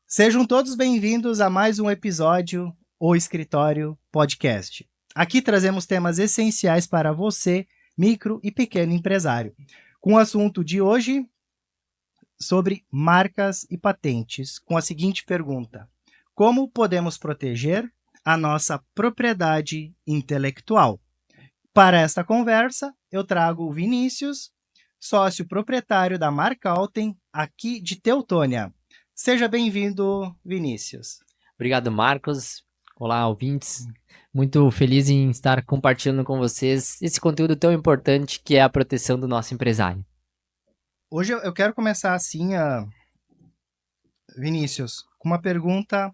Sejam todos bem-vindos a mais um episódio O Escritório Podcast. Aqui trazemos temas essenciais para você, micro e pequeno empresário. Com o assunto de hoje sobre marcas e patentes, com a seguinte pergunta: como podemos proteger a nossa propriedade intelectual? Para esta conversa, eu trago o Vinícius, sócio proprietário da marca Alten, aqui de Teutônia. Seja bem-vindo, Vinícius. Obrigado, Marcos. Olá, ouvintes. Muito feliz em estar compartilhando com vocês esse conteúdo tão importante que é a proteção do nosso empresário. Hoje eu quero começar assim, Vinícius, com uma pergunta: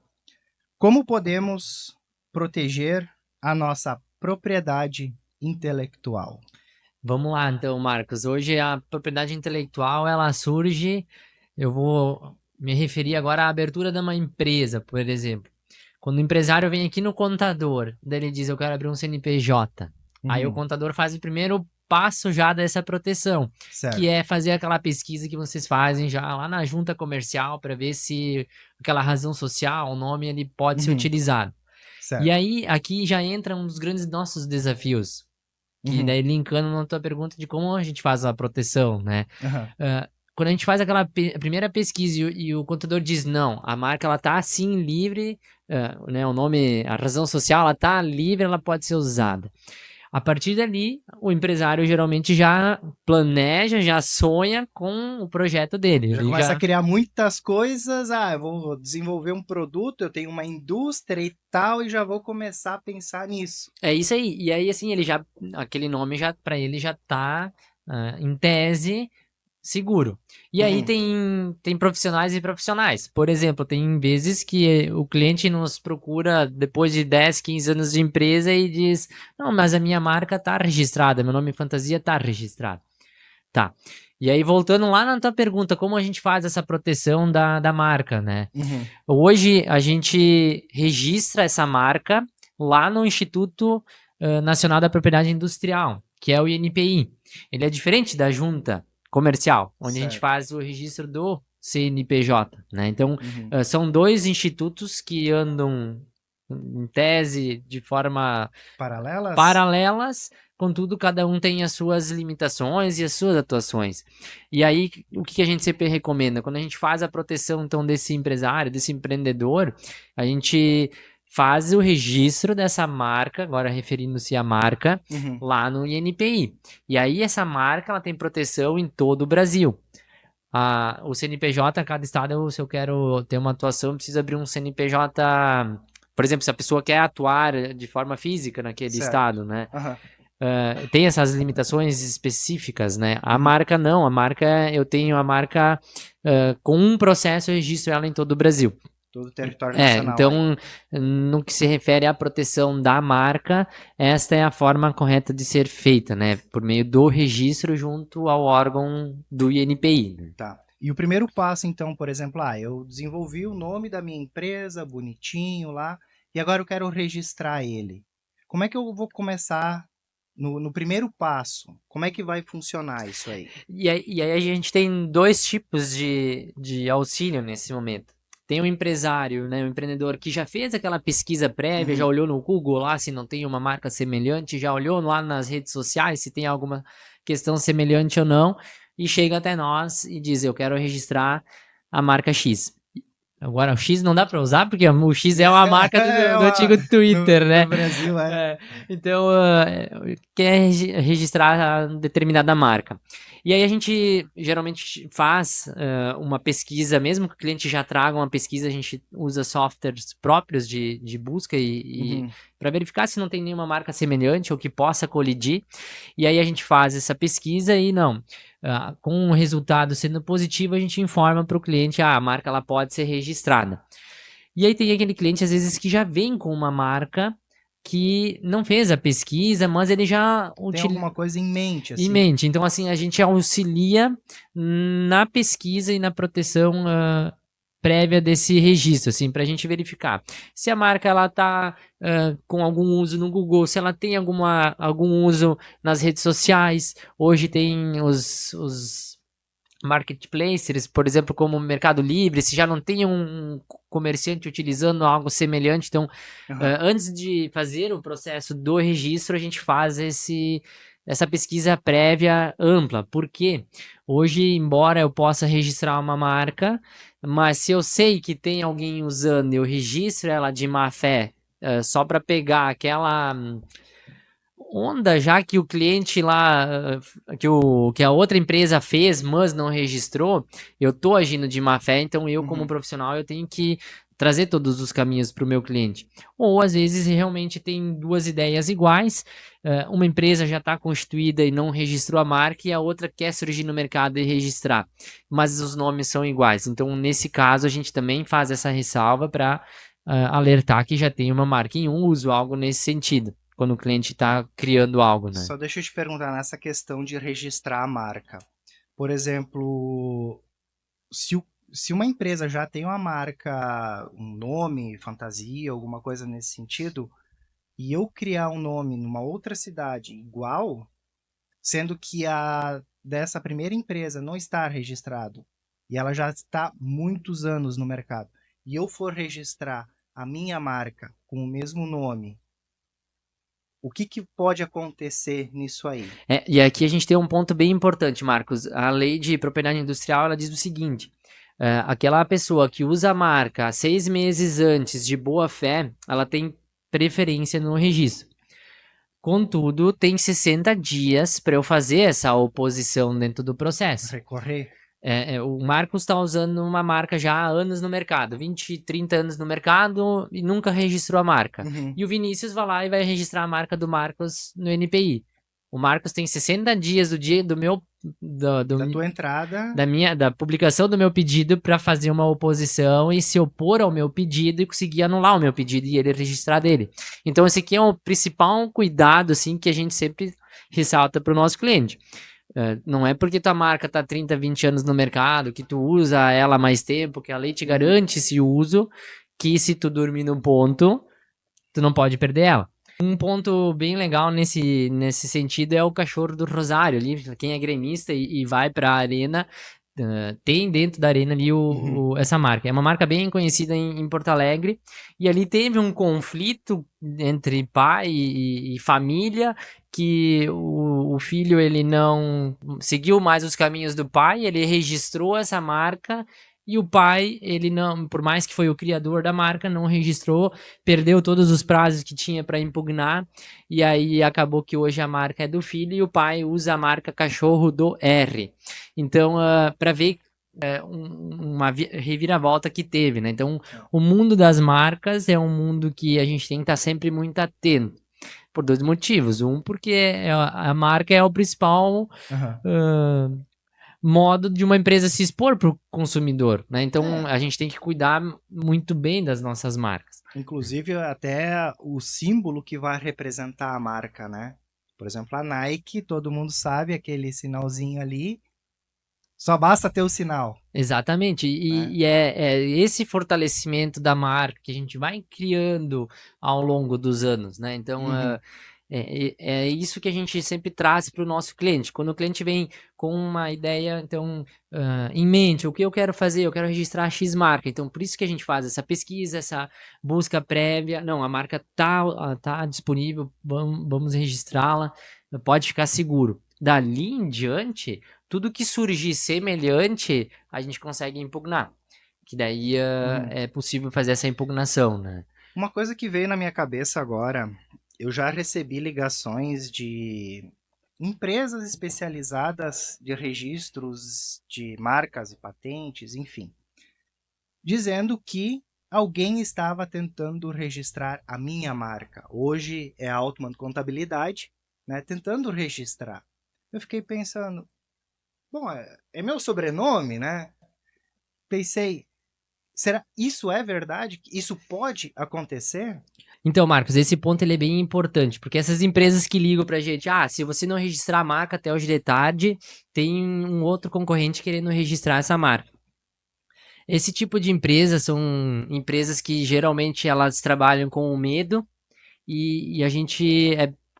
como podemos proteger a nossa propriedade intelectual? Vamos lá, então, Marcos. Hoje a propriedade intelectual, ela surge, eu vou me referir agora à abertura de uma empresa, por exemplo. Quando o empresário vem aqui no contador, daí ele diz, eu quero abrir um CNPJ. Aí o contador faz o primeiro passo já dessa proteção, Certo. que é fazer aquela pesquisa que vocês fazem já lá na junta comercial para ver se aquela razão social, o nome, ele pode ser utilizado. Certo. E aí, aqui já entra um dos grandes nossos desafios, que daí linkando na tua pergunta de como a gente faz a proteção, né? Quando a gente faz aquela primeira pesquisa e o contador diz não, a marca ela tá assim livre, né, o nome, a razão social ela tá livre, ela pode ser usada. A partir dali, o empresário geralmente já planeja, já sonha com o projeto dele. Já começa a criar muitas coisas. Eu vou desenvolver um produto, eu tenho uma indústria e tal, e já vou começar a pensar nisso. É isso aí. E aí, assim, aquele nome já, para ele já tá, em tese, seguro. E aí tem profissionais e profissionais. Por exemplo, tem vezes que o cliente nos procura depois de 10, 15 anos de empresa e diz, não, mas a minha marca tá registrada, meu nome fantasia tá registrado. Tá. E aí, voltando lá na tua pergunta, como a gente faz essa proteção da marca, né? Hoje, a gente registra essa marca lá no Instituto Nacional da Propriedade Industrial, que é o INPI. Ele é diferente da junta comercial, onde a gente faz o registro do CNPJ, né? Então, são dois institutos que andam em tese de forma paralelas, contudo, cada um tem as suas limitações e as suas atuações. E aí, o que a gente sempre recomenda? Quando a gente faz a proteção, então, desse empresário, desse empreendedor, a gente faz o registro dessa marca, agora referindo-se à marca, lá no INPI. E aí, essa marca, ela tem proteção em todo o Brasil. O CNPJ, cada estado, se eu quero ter uma atuação, precisa abrir um CNPJ... Por exemplo, se a pessoa quer atuar de forma física naquele estado, né? Tem essas limitações específicas, né? A marca não, eu tenho a marca com um processo, eu registro ela em todo o Brasil. Todo o território nacional. Então, no que se refere à proteção da marca, esta é a forma correta de ser feita, né? Por meio do registro junto ao órgão do INPI. Né? Tá. E o primeiro passo, então, por exemplo, eu desenvolvi o nome da minha empresa, bonitinho lá, e agora eu quero registrar ele. Como é que eu vou começar no primeiro passo? Como é que vai funcionar isso aí? E aí a gente tem dois tipos de auxílio nesse momento. Tem um empresário, né, um empreendedor que já fez aquela pesquisa prévia, já olhou no Google lá se não tem uma marca semelhante, já olhou lá nas redes sociais se tem alguma questão semelhante ou não, e chega até nós e diz, eu quero registrar a marca X. Agora, o X não dá para usar, porque o X é uma marca do antigo Twitter, né? No Brasil, Então, quer registrar determinada marca. E aí a gente geralmente faz uma pesquisa, mesmo que o cliente já traga uma pesquisa, a gente usa softwares próprios de busca e para verificar se não tem nenhuma marca semelhante ou que possa colidir. E aí a gente faz essa pesquisa e com o resultado sendo positivo, a gente informa para o cliente, a marca ela pode ser registrada. E aí tem aquele cliente, às vezes, que já vem com uma marca que não fez a pesquisa, mas ele já... Tem alguma coisa em mente, assim. Em mente. Então, assim, a gente auxilia na pesquisa e na proteção prévia desse registro, assim, para a gente verificar se a marca ela tá com algum uso no Google, se ela tem algum uso nas redes sociais. Hoje tem os marketplaces, por exemplo, como o Mercado Livre, se já não tem um comerciante utilizando algo semelhante. Então, antes de fazer o processo do registro, a gente faz essa pesquisa prévia ampla. Por quê? Hoje, embora eu possa registrar uma marca, mas se eu sei que tem alguém usando e eu registro ela de má fé, só para pegar aquela onda já que o cliente lá, que a outra empresa fez, mas não registrou, eu tô agindo de má fé, então eu, como profissional, eu tenho que trazer todos os caminhos para o meu cliente. Ou às vezes realmente tem duas ideias iguais, uma empresa já está constituída e não registrou a marca, e a outra quer surgir no mercado e registrar, mas os nomes são iguais. Então, nesse caso, a gente também faz essa ressalva para alertar que já tem uma marca em uso, algo nesse sentido, quando o cliente está criando algo, né? Só deixa eu te perguntar nessa questão de registrar a marca. Por exemplo, se uma empresa já tem uma marca, um nome, fantasia, alguma coisa nesse sentido, e eu criar um nome numa outra cidade igual, sendo que a dessa primeira empresa não está registrado, e ela já está muitos anos no mercado, e eu for registrar a minha marca com o mesmo nome, o que pode acontecer nisso aí? E aqui a gente tem um ponto bem importante, Marcos. A lei de propriedade industrial, ela diz o seguinte: aquela pessoa que usa a marca 6 meses antes de boa fé, ela tem preferência no registro. Contudo, tem 60 dias para eu fazer essa oposição dentro do processo. Recorrer? O Marcos está usando uma marca já há anos no mercado, 20, 30 anos no mercado e nunca registrou a marca. E o Vinícius vai lá e vai registrar a marca do Marcos no NPI. O Marcos tem 60 dias do dia do meu Da tua entrada. da publicação do meu pedido para fazer uma oposição e se opor ao meu pedido e conseguir anular o meu pedido e ele registrar dele. Então esse aqui é o principal cuidado assim que a gente sempre ressalta para o nosso cliente. Não é porque tua marca tá 30, 20 anos no mercado, que tu usa ela há mais tempo, que a lei te garante esse uso, que se tu dormir num ponto, tu não pode perder ela. Um ponto bem legal nesse sentido é o cachorro do Rosário ali, quem é gremista e vai pra arena, tem dentro da arena ali essa marca. É uma marca bem conhecida em Porto Alegre, e ali teve um conflito entre pai e família, que o filho ele não seguiu mais os caminhos do pai, ele registrou essa marca, e o pai, ele não, por mais que foi o criador da marca, não registrou, perdeu todos os prazos que tinha para impugnar, e aí acabou que hoje a marca é do filho e o pai usa a marca Cachorro do R. Então, para ver uma reviravolta que teve, né? Então, o mundo das marcas é um mundo que a gente tem que estar sempre muito atento, por dois motivos. Um, porque a marca é o principal modo de uma empresa se expor para o consumidor, né? Então, a gente tem que cuidar muito bem das nossas marcas. Inclusive, até o símbolo que vai representar a marca, né? Por exemplo, a Nike, todo mundo sabe, aquele sinalzinho ali, só basta ter o sinal. Exatamente, e é esse fortalecimento da marca que a gente vai criando ao longo dos anos, né? Então, é isso que a gente sempre traz para o nosso cliente. Quando o cliente vem com uma ideia, então, em mente, o que eu quero fazer? Eu quero registrar a X marca. Então, por isso que a gente faz essa pesquisa, essa busca prévia. Não, a marca tá disponível, vamos registrá-la, pode ficar seguro. Dali em diante, tudo que surgir semelhante, a gente consegue impugnar. Que daí é possível fazer essa impugnação, né? Uma coisa que veio na minha cabeça agora, eu já recebi ligações de empresas especializadas de registros de marcas e patentes, enfim, dizendo que alguém estava tentando registrar a minha marca. Hoje é a Altman Contabilidade, né, tentando registrar. Eu fiquei pensando, bom, é meu sobrenome, né? Pensei, será isso é verdade? Isso pode acontecer? Então, Marcos, esse ponto ele é bem importante, porque essas empresas que ligam pra gente, se você não registrar a marca até hoje de tarde, tem um outro concorrente querendo registrar essa marca. Esse tipo de empresa são empresas que geralmente elas trabalham com o medo, e a gente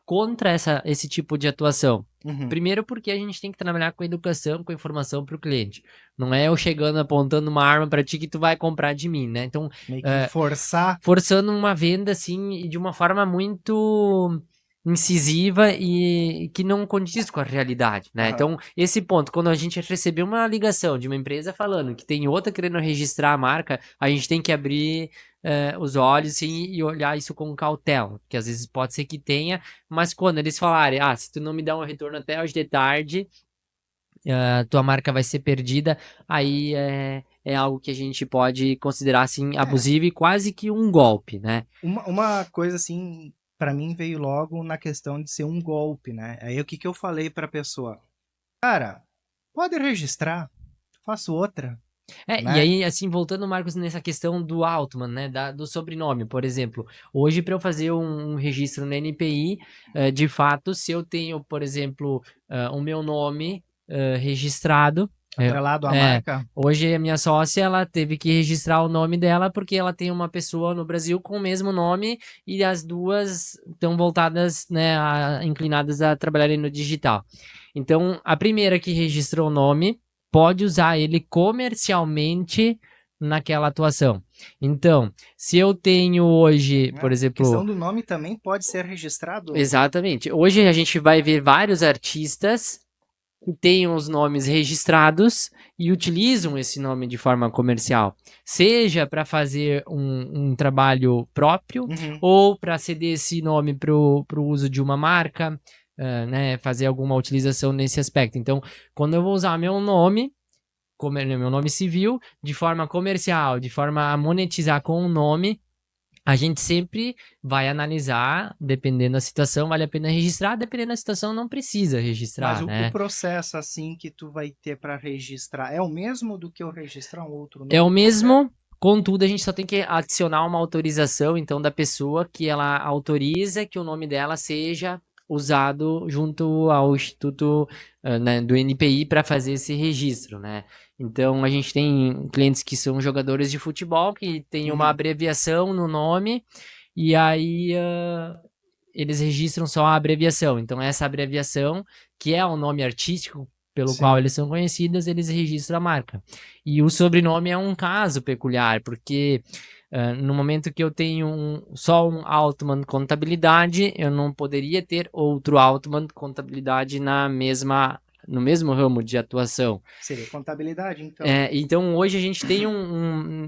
contra esse tipo de atuação. Uhum. Primeiro porque a gente tem que trabalhar com educação, com informação para o cliente. Não é eu chegando apontando uma arma para ti que tu vai comprar de mim, né? Então, Meio que forçando uma venda assim de uma forma muito incisiva e que não condiz com a realidade, né? Aham. Então, esse ponto, quando a gente receber uma ligação de uma empresa falando que tem outra querendo registrar a marca, a gente tem que abrir os olhos assim, e olhar isso com cautela, porque às vezes pode ser que tenha, mas quando eles falarem, se tu não me dá um retorno até hoje de tarde, tua marca vai ser perdida, aí é algo que a gente pode considerar assim abusivo e quase que um golpe, né? Uma coisa assim, pra mim veio logo na questão de ser um golpe, né? Aí o que que eu falei pra pessoa? Cara, pode registrar, faço outra, E né? aí, assim, voltando, Marcos, nessa questão do Altman, né, do sobrenome, por exemplo, hoje para eu fazer um registro no NPI, de fato, se eu tenho, por exemplo, o meu nome registrado, Atrelado à é, marca. hoje a minha sócia, ela teve que registrar o nome dela porque ela tem uma pessoa no Brasil com o mesmo nome e as duas estão voltadas, né, inclinadas a trabalharem no digital. Então, a primeira que registrou o nome pode usar ele comercialmente naquela atuação. Então, se eu tenho hoje, por A questão exemplo, do nome também pode ser registrado. exatamente, hoje a gente vai ver vários artistas que têm os nomes registrados e utilizam esse nome de forma comercial, seja para fazer um trabalho próprio Uhum. ou para ceder esse nome para o uso de uma marca, né, fazer alguma utilização nesse aspecto. Então, quando eu vou usar meu nome civil, de forma comercial, de forma a monetizar com o nome, a gente sempre vai analisar, dependendo da situação, vale a pena registrar, dependendo da situação, não precisa Mas registrar, o né? processo assim que tu vai ter para registrar é o mesmo do que eu registrar um outro É o nome qualquer? mesmo, contudo, a gente só tem que adicionar uma autorização, então, da pessoa que ela autoriza que o nome dela seja usado junto ao Instituto, né, do NPI para fazer esse registro, né? Então, a gente tem clientes que são jogadores de futebol, que tem uma Uhum. abreviação no nome, e aí eles registram só a abreviação. Então, essa abreviação, que é o nome artístico pelo qual Sim. eles são conhecidos, eles registram a marca. E o sobrenome é um caso peculiar, porque no momento que eu tenho só um Altman Contabilidade, eu não poderia ter outro Altman Contabilidade no mesmo ramo de atuação. Seria contabilidade, então. Então hoje a gente tem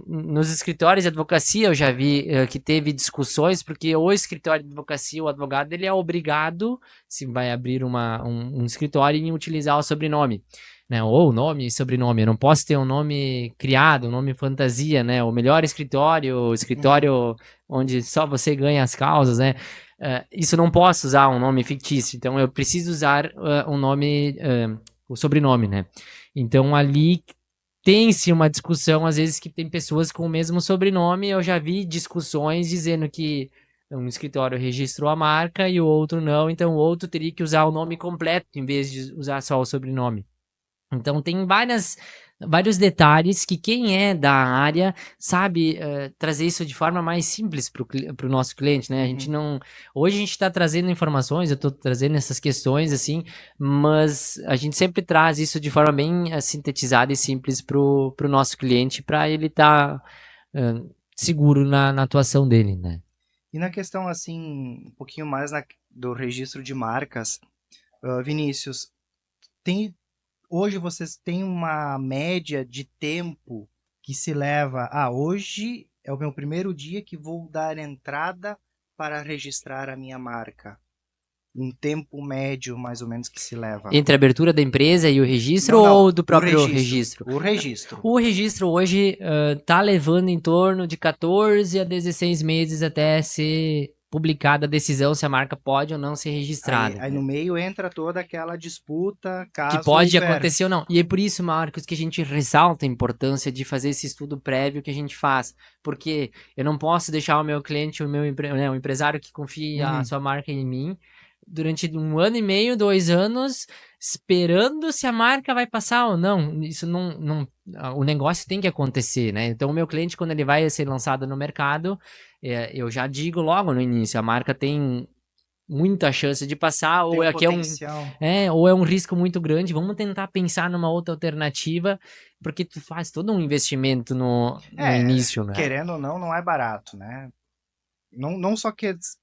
nos escritórios de advocacia, eu já vi que teve discussões, porque o escritório de advocacia, o advogado, ele é obrigado, se vai abrir um escritório, em utilizar o sobrenome, né? Ou nome e sobrenome. Eu não posso ter um nome criado, um nome fantasia, né? O melhor escritório, o escritório onde só você ganha as causas, né? Isso não posso usar um nome fictício, então eu preciso usar um nome, o sobrenome, né? Então ali tem-se uma discussão, às vezes, que tem pessoas com o mesmo sobrenome. Eu já vi discussões dizendo que um escritório registrou a marca e o outro não, então o outro teria que usar o nome completo em vez de usar só o sobrenome. Então tem vários detalhes que quem é da área sabe trazer isso de forma mais simples para o nosso cliente, né? A gente não. Hoje a gente está trazendo informações, eu estou trazendo essas questões assim, mas a gente sempre traz isso de forma bem sintetizada e simples para o nosso cliente, para ele estar seguro na atuação dele, né? E na questão assim, um pouquinho mais do registro de marcas, Vinícius, hoje vocês têm uma média de tempo que se leva. Hoje é o meu primeiro dia que vou dar entrada para registrar a minha marca. Um tempo médio, mais ou menos, que se leva. Entre a abertura da empresa e o registro Não, ou do próprio registro? O registro. O registro hoje está levando em torno de 14 a 16 meses até ser publicada a decisão se a marca pode ou não ser registrada. Aí no meio entra toda aquela disputa, Que caso pode houver. acontecer ou não. E é por isso, Marcos, que a gente ressalta a importância de fazer esse estudo prévio que a gente faz. Porque eu não posso deixar o meu cliente, o empresário que confia a sua marca em mim, durante 1 ano e meio, 2 anos, esperando se a marca vai passar ou não. Isso não, o negócio tem que acontecer, né? Então, o meu cliente, quando ele vai ser lançado no mercado, eu já digo logo no início, a marca tem muita chance de passar, Tem ou um aqui potencial. ou é um risco muito grande, vamos tentar pensar numa outra alternativa, porque tu faz todo um investimento no início, né? Querendo ou não, não é barato, né? Não só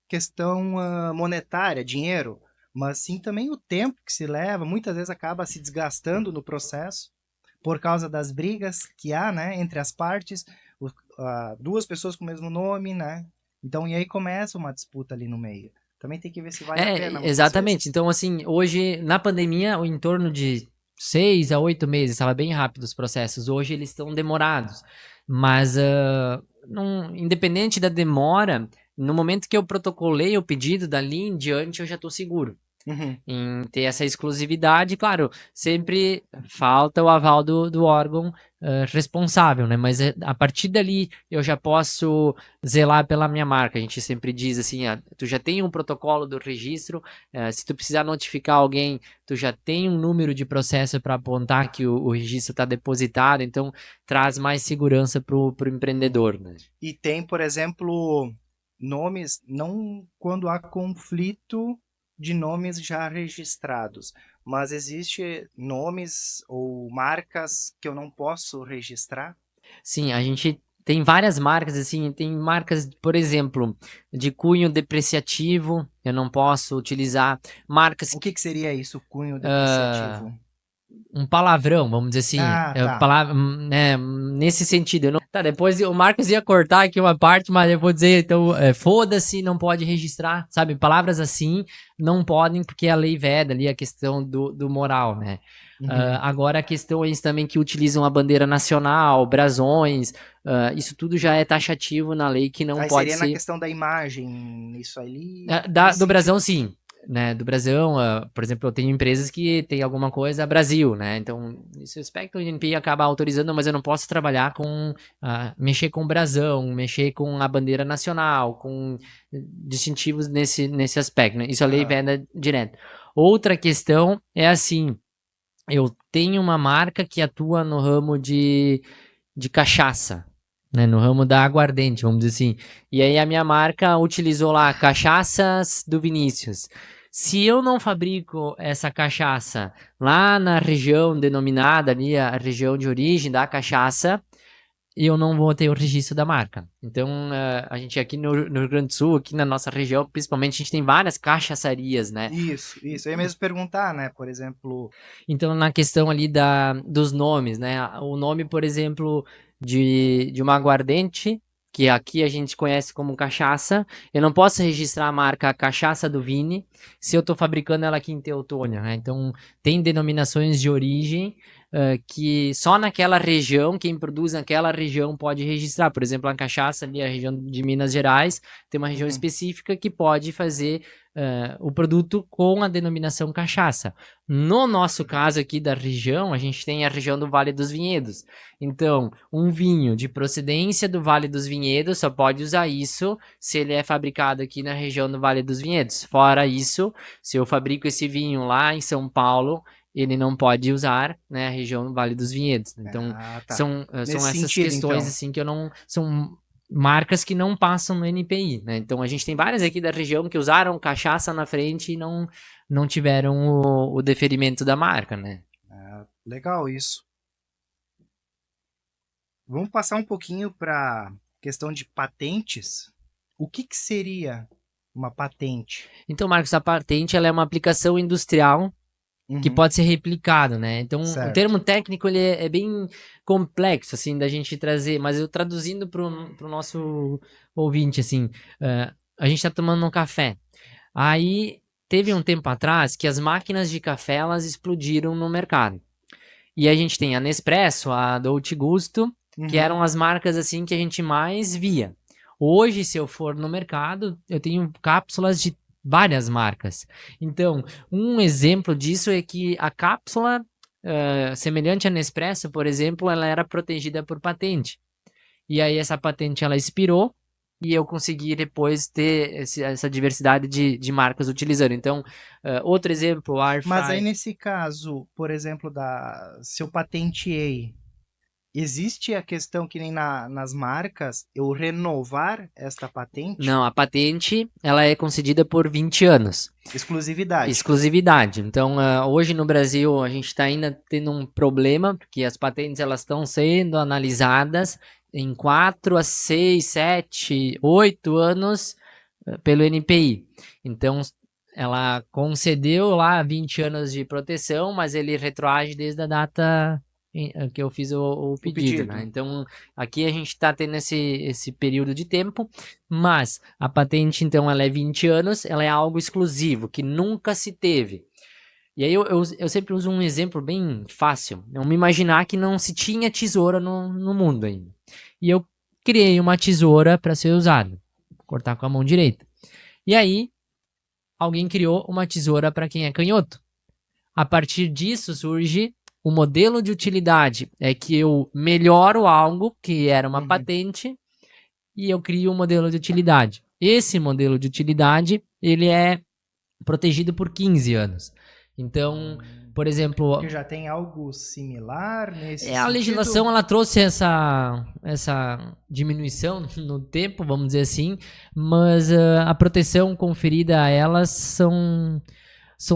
questão monetária, dinheiro, mas sim também o tempo que se leva, muitas vezes acaba se desgastando no processo por causa das brigas que há, né, entre as partes, duas pessoas com o mesmo nome, né? Então, e aí começa uma disputa ali no meio. Também tem que ver se vale a pena muitas Exatamente. vezes. Então, assim, hoje, na pandemia, em torno de 6 a 8 meses, estava bem rápido os processos. Hoje eles estão demorados. Mas, independente da demora, no momento que eu protocolei o pedido, dali em diante eu já estou seguro Uhum. em ter essa exclusividade. Claro, sempre falta o aval do órgão responsável, né? Mas a partir dali eu já posso zelar pela minha marca. A gente sempre diz assim, tu já tem um protocolo do registro, se tu precisar notificar alguém, tu já tem um número de processo para apontar que o registro está depositado, então traz mais segurança para o empreendedor, né? E tem, por exemplo, nomes, não quando há conflito de nomes já registrados, mas existe nomes ou marcas que eu não posso registrar? Sim, a gente tem várias marcas, assim, tem marcas, por exemplo, de cunho depreciativo, eu não posso utilizar marcas, O que seria isso, cunho ah, depreciativo? um palavrão, vamos dizer assim, Ah, tá. palavra, né, nesse sentido. Eu não... Tá, depois o Marcos ia cortar aqui uma parte, mas eu vou dizer, então, foda-se, não pode registrar, sabe? Palavras assim não podem, porque a lei veda ali a questão do moral, né? Uhum. Agora, questões também que utilizam a bandeira nacional, brasões, isso tudo já é taxativo na lei que não Aí pode seria na ser. questão da imagem, isso ali, nesse Do brasão, sentido. sim. Né, do Brasão, por exemplo, eu tenho empresas que tem alguma coisa Brasil, né? Então, nesse aspecto, o INPI acaba autorizando, mas eu não posso trabalhar com mexer com o brasão, mexer com a bandeira nacional, com distintivos nesse aspecto, né? Isso a lei Aham. veda direto. Outra questão é assim, eu tenho uma marca que atua no ramo de cachaça, né, no ramo da aguardente, vamos dizer assim. E aí a minha marca utilizou lá cachaças do Vinícius. Se eu não fabrico essa cachaça lá na região denominada ali, a região de origem da cachaça, eu não vou ter o registro da marca. Então, a gente aqui no Rio Grande do Sul, aqui na nossa região, principalmente, a gente tem várias cachaçarias, né? Isso. Eu ia mesmo perguntar, né? Por exemplo, Então, na questão ali dos nomes, né? O nome, por exemplo, de uma aguardente, que aqui a gente conhece como cachaça, eu não posso registrar a marca Cachaça do Vini se eu estou fabricando ela aqui em Teutônia, né? Então, tem denominações de origem que só naquela região, quem produz naquela região pode registrar. Por exemplo, a cachaça ali, a região de Minas Gerais, tem uma região uhum. específica que pode fazer o produto com a denominação cachaça. No nosso caso aqui da região, a gente tem a região do Vale dos Vinhedos. Então, um vinho de procedência do Vale dos Vinhedos só pode usar isso se ele é fabricado aqui na região do Vale dos Vinhedos. Fora isso, se eu fabrico esse vinho lá em São Paulo, ele não pode usar, né, a região do Vale dos Vinhedos. Então, Ah, tá. são Nesse essas sentido, questões então. assim que eu não são marcas que não passam no NPI, né? Então a gente tem várias aqui da região que usaram cachaça na frente e não tiveram o deferimento da marca, né? Ah, legal isso. Vamos passar um pouquinho para questão de patentes. O que seria uma patente? Então, Marcos, a patente ela é uma aplicação industrial que Uhum. pode ser replicado, né? Então, o Certo. termo técnico ele é bem complexo, assim, da gente trazer, mas eu traduzindo para o nosso ouvinte, assim, a gente está tomando um café. Aí, teve um tempo atrás que as máquinas de café, elas explodiram no mercado. E a gente tem a Nespresso, a Dolce Gusto, que Uhum. eram as marcas assim que a gente mais via. Hoje, se eu for no mercado, eu tenho cápsulas de várias marcas. Então, um exemplo disso é que a cápsula, semelhante à Nespresso, por exemplo, ela era protegida por patente. E aí essa patente ela expirou e eu consegui depois ter essa diversidade de marcas utilizando. Então, outro exemplo, a Mas aí Airfry. nesse caso, por exemplo, se eu patenteei, existe a questão que nem nas marcas, eu renovar esta patente? Não, a patente, ela é concedida por 20 anos. Exclusividade. Exclusividade. Então, hoje no Brasil, a gente está ainda tendo um problema, porque as patentes elas estão sendo analisadas em 4 a 6, 7, 8 anos pelo NPI. Então, ela concedeu lá 20 anos de proteção, mas ele retroage desde a data que eu fiz o pedido, né? Então, aqui a gente está tendo esse período de tempo, mas a patente, então, ela é 20 anos, ela é algo exclusivo, que nunca se teve. E aí eu sempre uso um exemplo bem fácil. Vamos imaginar que não se tinha tesoura no mundo ainda. E eu criei uma tesoura para ser usada, cortar com a mão direita. E aí, alguém criou uma tesoura para quem é canhoto. A partir disso surge o modelo de utilidade. É que eu melhoro algo que era uma patente e eu crio um modelo de utilidade. Esse modelo de utilidade, ele é protegido por 15 anos. Então, por exemplo... Que já tem algo similar nesse sentido? A legislação, ela trouxe essa diminuição no tempo, vamos dizer assim, mas a proteção conferida a elas são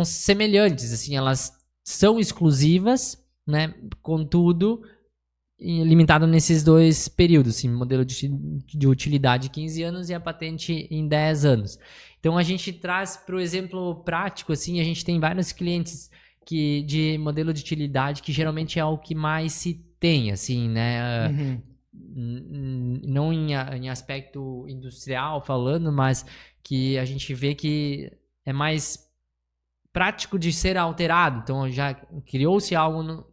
semelhantes, assim, elas são exclusivas, né? Contudo, limitado nesses dois períodos, assim, modelo de utilidade 15 anos e a patente em 10 anos. Então a gente traz para o exemplo prático, assim, a gente tem vários clientes de modelo de utilidade que geralmente é o que mais se tem, assim, né? Não em aspecto industrial falando, mas que a gente vê que é mais prático de ser alterado. Então já criou-se algo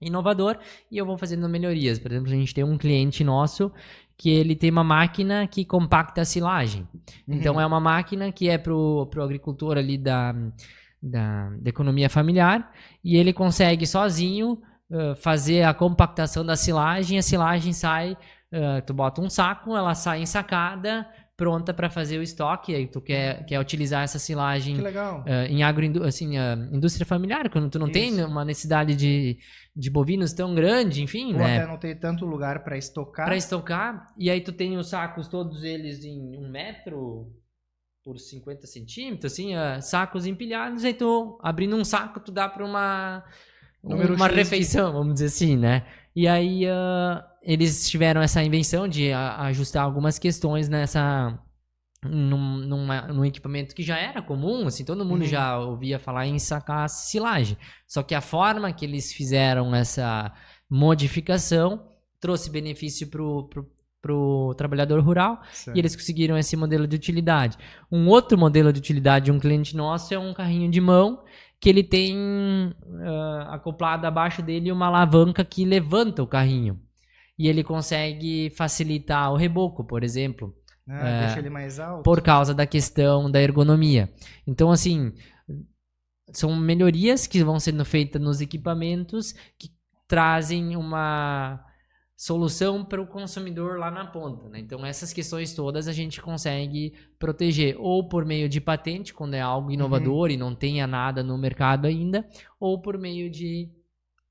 inovador e eu vou fazendo melhorias. Por exemplo, a gente tem um cliente nosso que ele tem uma máquina que compacta a silagem. Então é uma máquina que é pro agricultor ali da economia familiar e ele consegue sozinho fazer a compactação da silagem. A silagem sai, tu bota um saco, ela sai ensacada, pronta para fazer o estoque. Aí tu quer utilizar essa silagem em indústria familiar, quando tu não tem uma necessidade de bovinos tão grande, enfim, ou né? até não tem tanto lugar para estocar. Para estocar, e aí tu tem os sacos todos eles em 1 metro por 50 centímetros, assim, sacos empilhados, aí tu, abrindo um saco, tu dá para uma refeição, vamos dizer assim, né? E aí eles tiveram essa invenção de ajustar algumas questões num equipamento que já era comum, assim, todo mundo já ouvia falar em sacar silagem. Só que a forma que eles fizeram essa modificação trouxe benefício pro trabalhador rural, certo. E eles conseguiram esse modelo de utilidade. Um outro modelo de utilidade de um cliente nosso é um carrinho de mão que ele tem acoplado abaixo dele uma alavanca que levanta o carrinho. E ele consegue facilitar o reboco, por exemplo. Deixa ele mais alto. Por causa da questão da ergonomia. Então, assim, são melhorias que vão sendo feitas nos equipamentos que trazem uma solução para o consumidor lá na ponta, né? Então essas questões todas a gente consegue proteger ou por meio de patente, quando é algo inovador e não tenha nada no mercado ainda, ou por meio de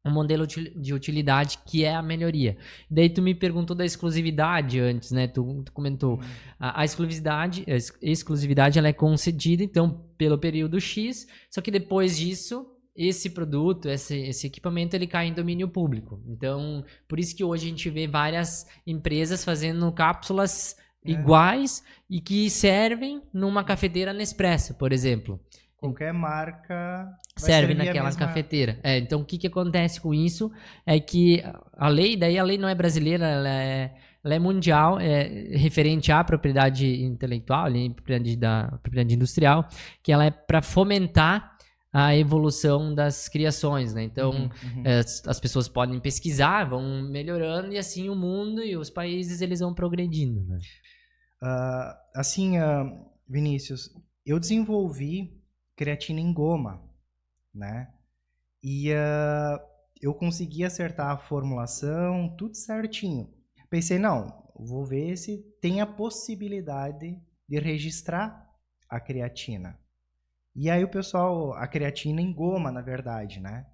um modelo de utilidade que é a melhoria. Daí tu me perguntou da exclusividade antes, né? Tu comentou. A exclusividade ela é concedida, então, pelo período X, só que depois disso esse produto, esse equipamento, ele cai em domínio público. Então, por isso que hoje a gente vê várias empresas fazendo cápsulas iguais e que servem numa cafeteira Nespresso, por exemplo. Qualquer marca serve naquela cafeteira. Então, o que acontece com isso é que a lei não é brasileira, ela é mundial, referente à propriedade intelectual, propriedade industrial, que ela é para fomentar a evolução das criações, né? Então, as pessoas podem pesquisar, vão melhorando e assim o mundo e os países eles vão progredindo, né? Vinícius, eu desenvolvi creatina em goma, né? E eu consegui acertar a formulação, tudo certinho. Pensei, não, vou ver se tem a possibilidade de registrar a creatina. E aí o pessoal, a creatina em goma, na verdade, né?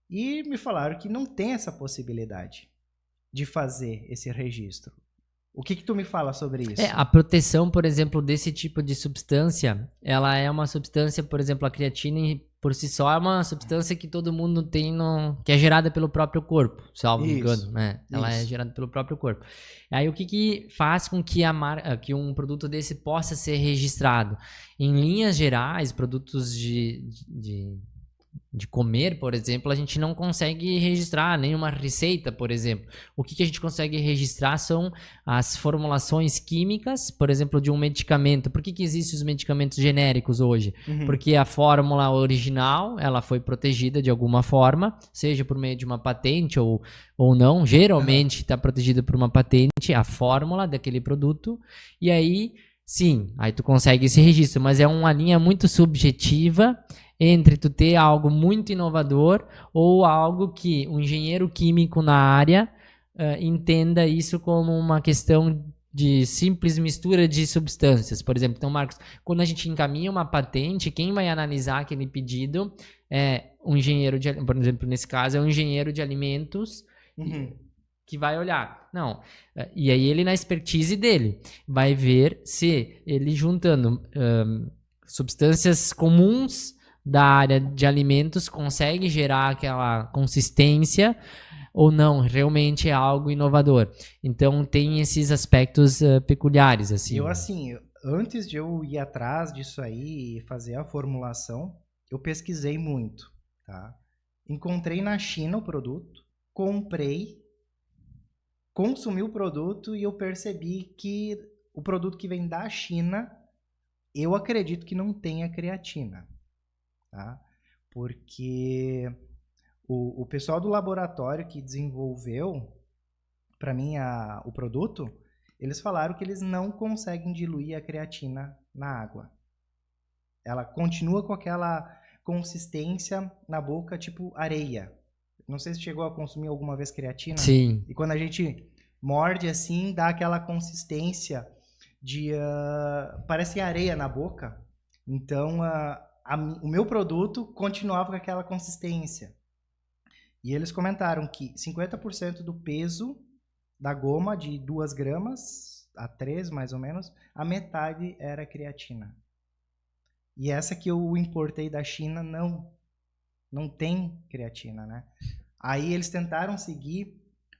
E me falaram que não tem essa possibilidade. de fazer esse registro? O que tu me fala sobre isso? A proteção, por exemplo, desse tipo de substância, ela é uma substância, por exemplo, a creatina por si só é uma substância que todo mundo tem, que é gerada pelo próprio corpo, salvo engano, né? Ela é gerada pelo próprio corpo. Aí o que faz com que que um produto desse possa ser registrado? Em linhas gerais, produtos de comer, por exemplo, a gente não consegue registrar nenhuma receita, por exemplo. O que a gente consegue registrar são as formulações químicas, por exemplo, de um medicamento. Por que existem os medicamentos genéricos hoje? Porque a fórmula original, ela foi protegida de alguma forma, seja por meio de uma patente ou não. Geralmente está protegida por uma patente, a fórmula daquele produto. E aí, sim, aí tu consegue esse registro, mas é uma linha muito subjetiva entre tu ter algo muito inovador ou algo que um engenheiro químico na área entenda isso como uma questão de simples mistura de substâncias. Por exemplo, então, Marcos, quando a gente encaminha uma patente, quem vai analisar aquele pedido é um engenheiro de, por exemplo, nesse caso, é um engenheiro de alimentos que vai olhar. Não. E aí ele, na expertise dele, vai ver se ele juntando substâncias comuns da área de alimentos consegue gerar aquela consistência ou não, realmente é algo inovador. Então tem esses aspectos peculiares, assim. Antes de eu ir atrás disso aí e fazer a formulação, eu pesquisei muito, tá? Encontrei na China o produto, comprei, consumi o produto e eu percebi que o produto que vem da China, eu acredito que não tenha creatina. Tá? Porque o pessoal do laboratório que desenvolveu para mim o produto, eles falaram que eles não conseguem diluir a creatina na água. Ela continua com aquela consistência na boca, tipo areia. Não sei se chegou a consumir alguma vez creatina. Sim. E quando a gente morde assim, dá aquela consistência de... parece areia na boca. Então, o meu produto continuava com aquela consistência. E eles comentaram que 50% do peso da goma, de 2 gramas a 3 mais ou menos, a metade era creatina. E essa que eu importei da China não tem creatina, né? Aí eles tentaram seguir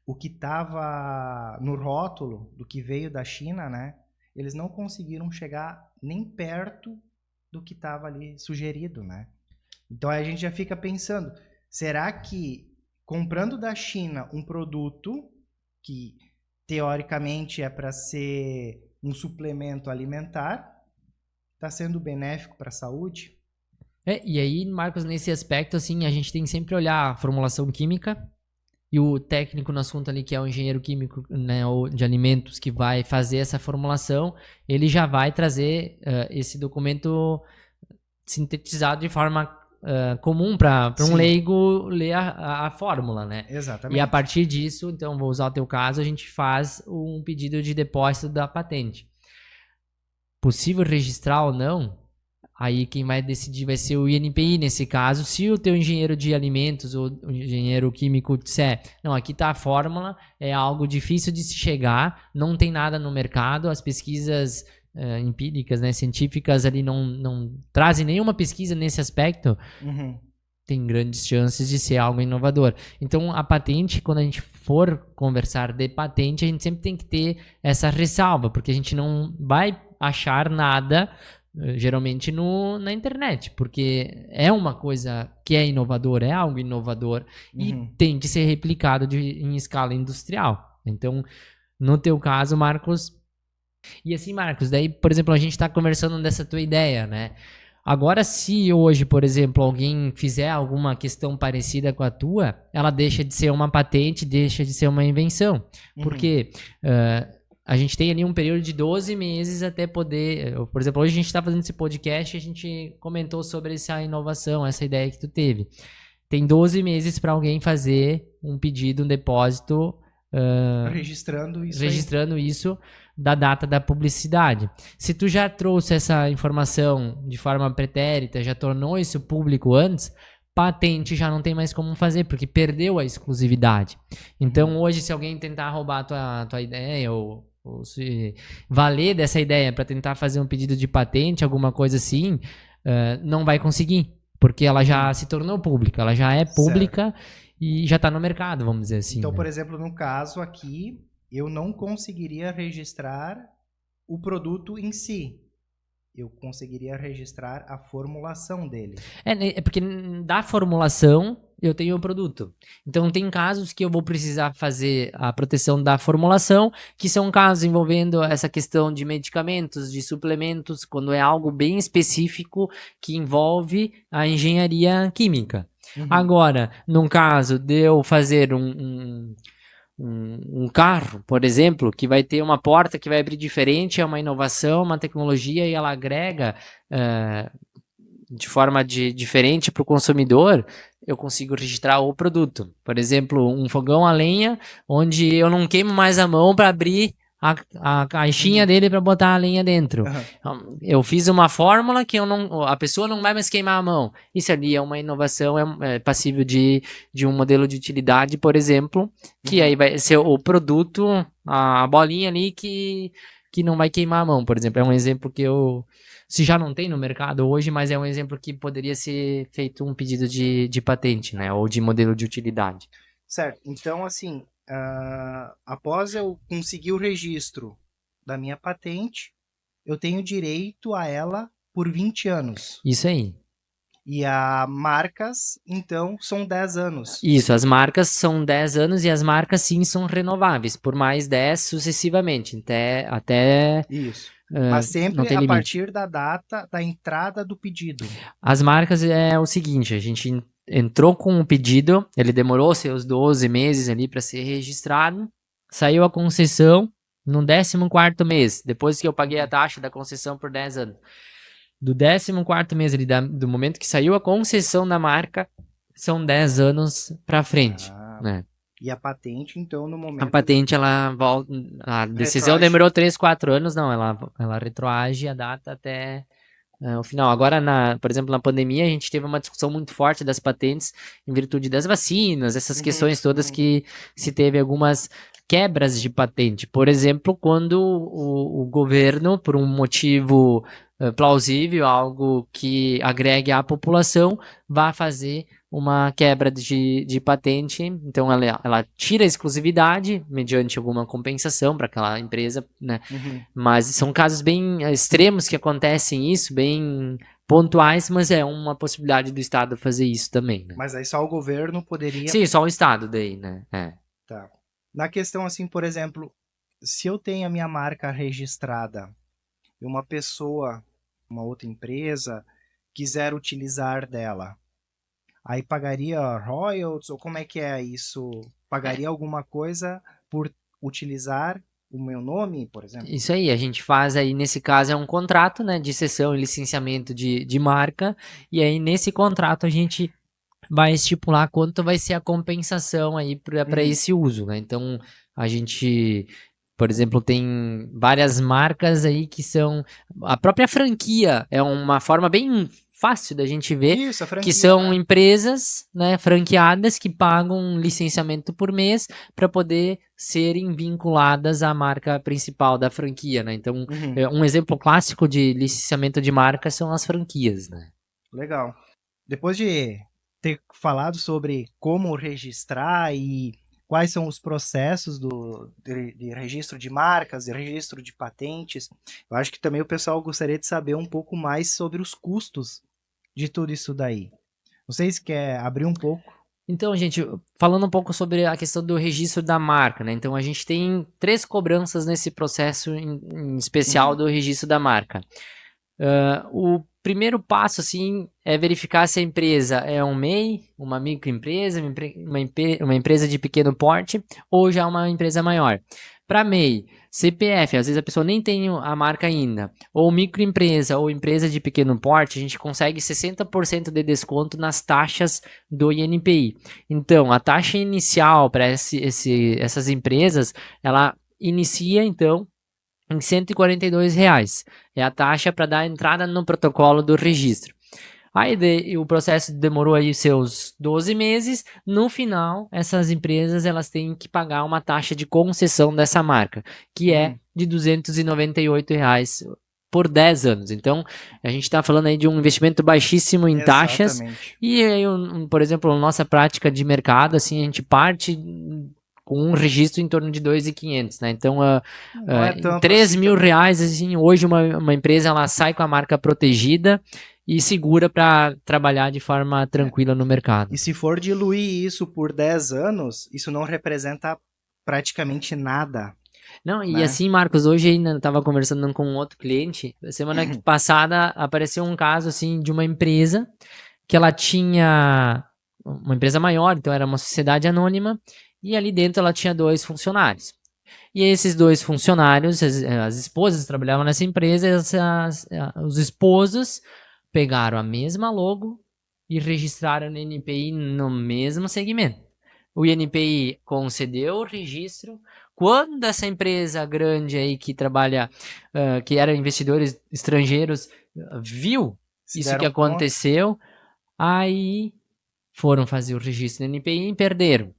o que estava no rótulo do que veio da China, né? Eles não conseguiram chegar nem perto do que estava ali sugerido, né? Então aí a gente já fica pensando, será que comprando da China um produto que teoricamente é para ser um suplemento alimentar, está sendo benéfico para a saúde? E aí, Marcos, nesse aspecto, assim, a gente tem que sempre olhar a formulação química e o técnico no assunto ali, que é o engenheiro químico, né, ou de alimentos, que vai fazer essa formulação, ele já vai trazer esse documento sintetizado de forma comum para um leigo ler a fórmula, né? Exatamente. E a partir disso, então, vou usar o teu caso, a gente faz um pedido de depósito da patente. Possível registrar ou não? Aí quem vai decidir vai ser o INPI nesse caso. Se o teu engenheiro de alimentos ou o engenheiro químico disser, não, aqui está a fórmula, é algo difícil de se chegar, não tem nada no mercado, as pesquisas empíricas, né, científicas ali não trazem nenhuma pesquisa nesse aspecto, tem grandes chances de ser algo inovador. Então a patente, quando a gente for conversar de patente, a gente sempre tem que ter essa ressalva, porque a gente não vai achar nada geralmente na internet, porque é uma coisa que é inovadora, é algo inovador e tem que ser replicado em escala industrial. Então, no teu caso, Marcos, e assim, Marcos, daí, por exemplo, a gente está conversando dessa tua ideia, né? Agora, se hoje, por exemplo, alguém fizer alguma questão parecida com a tua, ela deixa de ser uma patente, deixa de ser uma invenção, porque a gente tem ali um período de 12 meses até poder... Por exemplo, hoje a gente está fazendo esse podcast e a gente comentou sobre essa inovação, essa ideia que tu teve. Tem 12 meses para alguém fazer um pedido, um depósito... registrando isso da data da publicidade. Se tu já trouxe essa informação de forma pretérita, já tornou isso público antes, patente já não tem mais como fazer, porque perdeu a exclusividade. Então, hoje, se alguém tentar roubar a tua ideia ou se valer dessa ideia para tentar fazer um pedido de patente, alguma coisa assim, não vai conseguir, porque ela já se tornou pública, ela já é pública e já está no mercado, vamos dizer assim. Então, né? por exemplo, no caso aqui, eu não conseguiria registrar o produto em si. Eu conseguiria registrar a formulação dele. É porque da formulação eu tenho o produto. Então tem casos que eu vou precisar fazer a proteção da formulação, que são casos envolvendo essa questão de medicamentos, de suplementos, quando é algo bem específico que envolve a engenharia química. Agora, num caso de eu fazer um carro, por exemplo, que vai ter uma porta que vai abrir diferente, é uma inovação, uma tecnologia e ela agrega de forma diferente para o consumidor, eu consigo registrar o produto. Por exemplo, um fogão a lenha, onde eu não queimo mais a mão para abrir a caixinha dele para botar a lenha dentro. Eu fiz uma fórmula que a pessoa não vai mais queimar a mão. Isso ali é uma inovação, é passível de um modelo de utilidade, por exemplo, que aí vai ser o produto, a bolinha ali que não vai queimar a mão, por exemplo. É um exemplo que se já não tem no mercado hoje, mas é um exemplo que poderia ser feito um pedido de patente, né? Ou de modelo de utilidade. Certo. Então, assim, após eu conseguir o registro da minha patente, eu tenho direito a ela por 20 anos. Isso aí. E as marcas, então, são 10 anos. Isso, as marcas são 10 anos e as marcas, sim, são renováveis por mais 10 sucessivamente, até Isso. Mas sempre a partir da data da entrada do pedido. As marcas é o seguinte, a gente entrou com o pedido, ele demorou seus 12 meses ali para ser registrado, saiu a concessão no 14º mês, depois que eu paguei a taxa da concessão por 10 anos. Do 14º mês ali, do momento que saiu a concessão da marca, são 10 anos para frente, né? E a patente, então, no momento... A patente, ela volta... A decisão demorou 3, 4 anos, não. Ela retroage a data até o final. Agora, por exemplo, na pandemia, a gente teve uma discussão muito forte das patentes em virtude das vacinas, essas questões todas que se teve algumas quebras de patente. Por exemplo, quando o governo, por um motivo plausível, algo que agregue à população, vai fazer uma quebra de patente, então ela tira a exclusividade mediante alguma compensação para aquela empresa, né? Mas são casos bem extremos que acontecem isso, bem pontuais, mas é uma possibilidade do Estado fazer isso também, né? Mas aí só o governo poderia... Sim, só o Estado daí, né? Tá. Na questão assim, por exemplo, se eu tenho a minha marca registrada e uma pessoa, uma outra empresa, quiser utilizar dela, aí pagaria royalties ou como é que é isso? Pagaria alguma coisa por utilizar o meu nome, por exemplo? Isso aí, a gente faz aí, nesse caso, é um contrato, né, de cessão e licenciamento de marca, e aí nesse contrato a gente vai estipular quanto vai ser a compensação aí para esse uso, né? Então, a gente, por exemplo, tem várias marcas aí que são... A própria franquia é uma forma bem fácil da gente ver, Isso, a franquia, que são empresas, né, franqueadas que pagam um licenciamento por mês para poder serem vinculadas à marca principal da franquia, né? Então, um exemplo clássico de licenciamento de marca são as franquias, né? Legal. Depois de ter falado sobre como registrar e quais são os processos de registro de marcas, de registro de patentes, eu acho que também o pessoal gostaria de saber um pouco mais sobre os custos de tudo isso daí. Vocês querem abrir um pouco? Então, gente, falando um pouco sobre a questão do registro da marca, né? Então, a gente tem 3 cobranças nesse processo em especial do registro da marca. O primeiro passo, assim, é verificar se a empresa é um MEI, uma microempresa, uma empresa de pequeno porte ou já uma empresa maior. Para MEI, CPF, às vezes a pessoa nem tem a marca ainda, ou microempresa ou empresa de pequeno porte, a gente consegue 60% de desconto nas taxas do INPI. Então, a taxa inicial para essas empresas, ela inicia, então, em R$ 142. É a taxa para dar entrada no protocolo do registro. Aí o processo demorou aí seus 12 meses. No final, essas empresas elas têm que pagar uma taxa de concessão dessa marca, que é de R$ 298 por 10 anos. Então, a gente está falando aí de um investimento baixíssimo em taxas. E aí, por exemplo, nossa prática de mercado, assim, a gente parte com um registro em torno de 2.500, né? Então, R$ 3.000, assim, hoje uma empresa ela sai com a marca protegida e segura para trabalhar de forma tranquila no mercado. E se for diluir isso por 10 anos, isso não representa praticamente nada. Não, e assim, Marcos, hoje ainda estava conversando com um outro cliente, semana passada apareceu um caso, assim, de uma empresa que ela tinha uma empresa maior, então era uma sociedade anônima, e ali dentro ela tinha 2 funcionários. E esses 2 funcionários, as esposas trabalhavam nessa empresa, os esposos pegaram a mesma logo e registraram no INPI no mesmo segmento. O INPI concedeu o registro. Quando essa empresa grande aí que trabalha, que era investidores estrangeiros, viu isso que aconteceu, aí foram fazer o registro no INPI e perderam.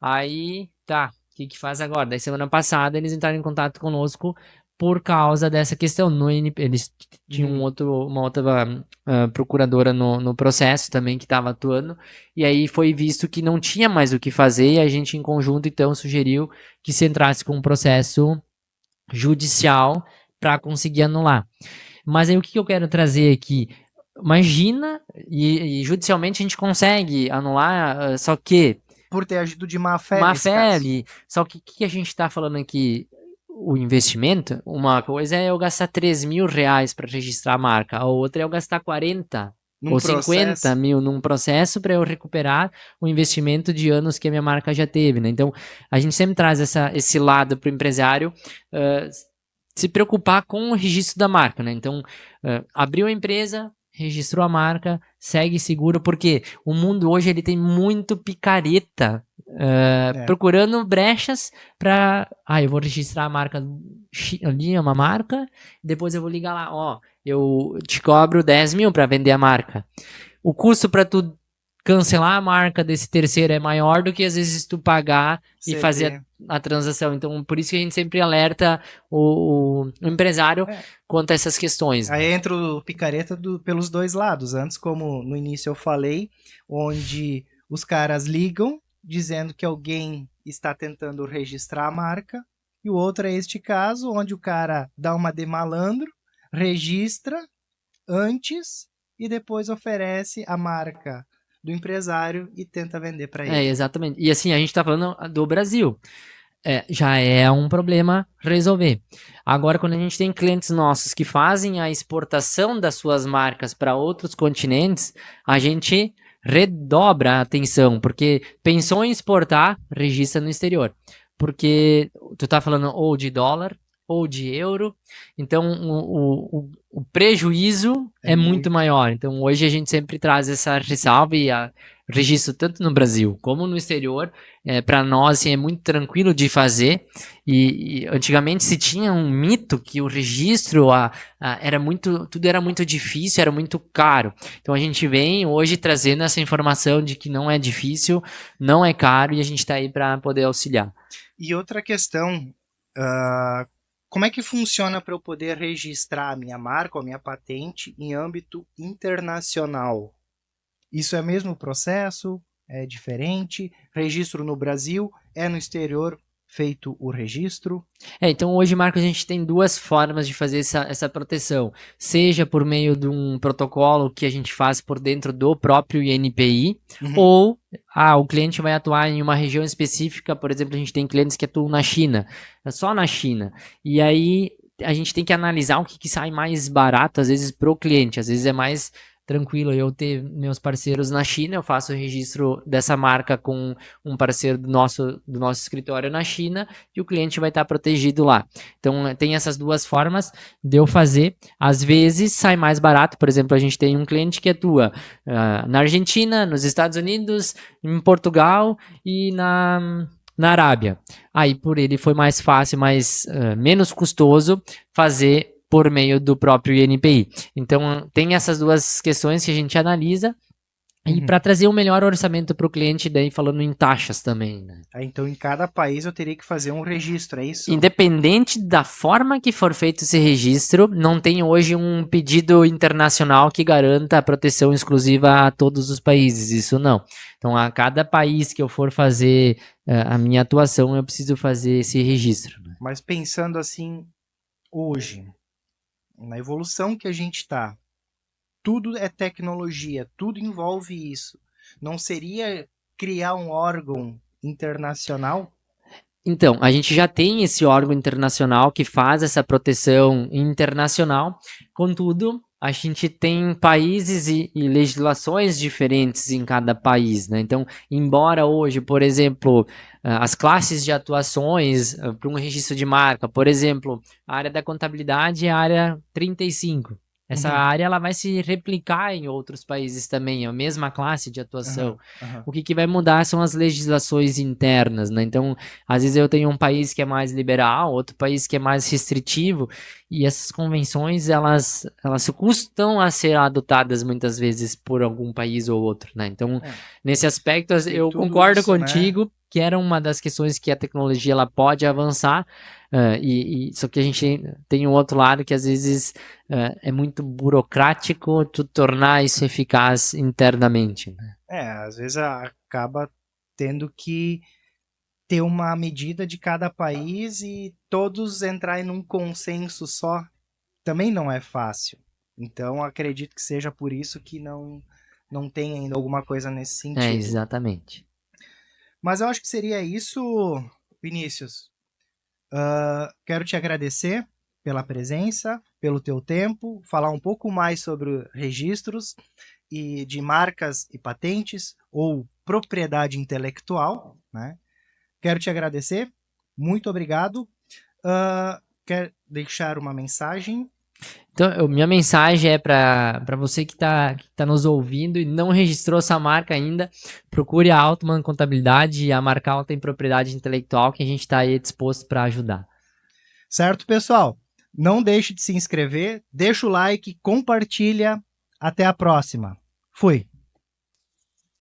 Aí, tá, o que faz agora? Daí semana passada eles entraram em contato conosco por causa dessa questão. No INPI, eles tinham uma outra procuradora no processo também que estava atuando, e aí foi visto que não tinha mais o que fazer, e a gente em conjunto então sugeriu que se entrasse com um processo judicial para conseguir anular. Mas aí o que eu quero trazer aqui? Imagina, e judicialmente a gente consegue anular, só que por ter agido de má fé. Má fé ali. Só que o que a gente está falando aqui? O investimento, uma coisa é eu gastar R$ 3.000 para registrar a marca, a outra é eu gastar 40 ou 50 mil num processo para eu recuperar o investimento de anos que a minha marca já teve, né? Então, a gente sempre traz esse lado para o empresário se preocupar com o registro da marca, né? Então, abriu a empresa, registrou a marca, segue seguro, porque o mundo hoje ele tem muito picareta procurando brechas para, eu vou registrar a marca ali, é uma marca, depois eu vou ligar lá, eu te cobro 10 mil para vender a marca. O custo para tu cancelar a marca desse terceiro é maior do que às vezes tu pagar e fazer a transação. Então, por isso que a gente sempre alerta o empresário quanto a essas questões. Aí entra o picareta pelos dois lados. Antes, como no início eu falei, onde os caras ligam dizendo que alguém está tentando registrar a marca, e o outro é este caso, onde o cara dá uma de malandro, registra antes e depois oferece a marca do empresário e tenta vender para ele. Exatamente. E assim, a gente está falando do Brasil. Já é um problema resolver. Agora, quando a gente tem clientes nossos que fazem a exportação das suas marcas para outros continentes, a gente redobra a atenção, porque pensou em exportar, registra no exterior. Porque tu tá falando ou de dólar ou de euro, então o prejuízo é muito maior. Então hoje a gente sempre traz essa ressalva e registro tanto no Brasil como no exterior. Para nós assim, é muito tranquilo de fazer, e antigamente se tinha um mito que o registro tudo era muito difícil, era muito caro. Então a gente vem hoje trazendo essa informação de que não é difícil, não é caro, e a gente está aí para poder auxiliar. E outra questão, como é que funciona para eu poder registrar a minha marca ou a minha patente em âmbito internacional? Isso é o mesmo processo? É diferente? Registro no Brasil? É no exterior feito o registro? Então hoje, Marcos, a gente tem 2 formas de fazer essa proteção. Seja por meio de um protocolo que a gente faz por dentro do próprio INPI, ou o cliente vai atuar em uma região específica. Por exemplo, a gente tem clientes que atuam na China, só na China. E aí a gente tem que analisar o que sai mais barato, às vezes, para o cliente. Às vezes é mais tranquilo eu ter meus parceiros na China, eu faço o registro dessa marca com um parceiro do nosso escritório na China, e o cliente vai estar protegido lá. Então tem essas 2 formas de eu fazer. Às vezes sai mais barato. Por exemplo, a gente tem um cliente que atua na Argentina, nos Estados Unidos, em Portugal e na Arábia. Aí por ele foi mais fácil, menos custoso fazer por meio do próprio INPI. Então, tem essas duas questões que a gente analisa e para trazer um melhor orçamento para o cliente, daí falando em taxas também, né? Então, em cada país eu teria que fazer um registro, é isso? Independente da forma que for feito esse registro, não tem hoje um pedido internacional que garanta a proteção exclusiva a todos os países, isso não. Então, a cada país que eu for fazer a minha atuação, eu preciso fazer esse registro. Né? Mas pensando assim, hoje, na evolução que a gente está, tudo é tecnologia, tudo envolve isso. Não seria criar um órgão internacional? Então, a gente já tem esse órgão internacional que faz essa proteção internacional, contudo, a gente tem países e legislações diferentes em cada país, né? Então, embora hoje, por exemplo, as classes de atuações para um registro de marca, por exemplo, a área da contabilidade é a área 35. Essa área ela vai se replicar em outros países também, é a mesma classe de atuação. O que vai mudar são as legislações internas, né? Então, às vezes eu tenho um país que é mais liberal, outro país que é mais restritivo, e essas convenções, elas custam a ser adotadas muitas vezes por algum país ou outro, né? Então, nesse aspecto, eu concordo isso, contigo, né? Que era uma das questões que a tecnologia ela pode avançar, só que a gente tem um outro lado que às vezes é muito burocrático tu tornar isso eficaz internamente. Né? Às vezes acaba tendo que ter uma medida de cada país e todos entrarem num consenso só. Também não é fácil. Então, acredito que seja por isso que não tem ainda alguma coisa nesse sentido. Exatamente. Mas eu acho que seria isso, Vinícius. Quero te agradecer pela presença, pelo teu tempo, falar um pouco mais sobre registros e de marcas e patentes ou propriedade intelectual, né? Quero te agradecer, muito obrigado. Quer deixar uma mensagem? Então, minha mensagem é para você que tá nos ouvindo e não registrou essa marca ainda, procure a Altman Contabilidade e a marca Alta em Propriedade Intelectual, que a gente está aí disposto para ajudar. Certo, pessoal? Não deixe de se inscrever, deixa o like, compartilha. Até a próxima. Fui!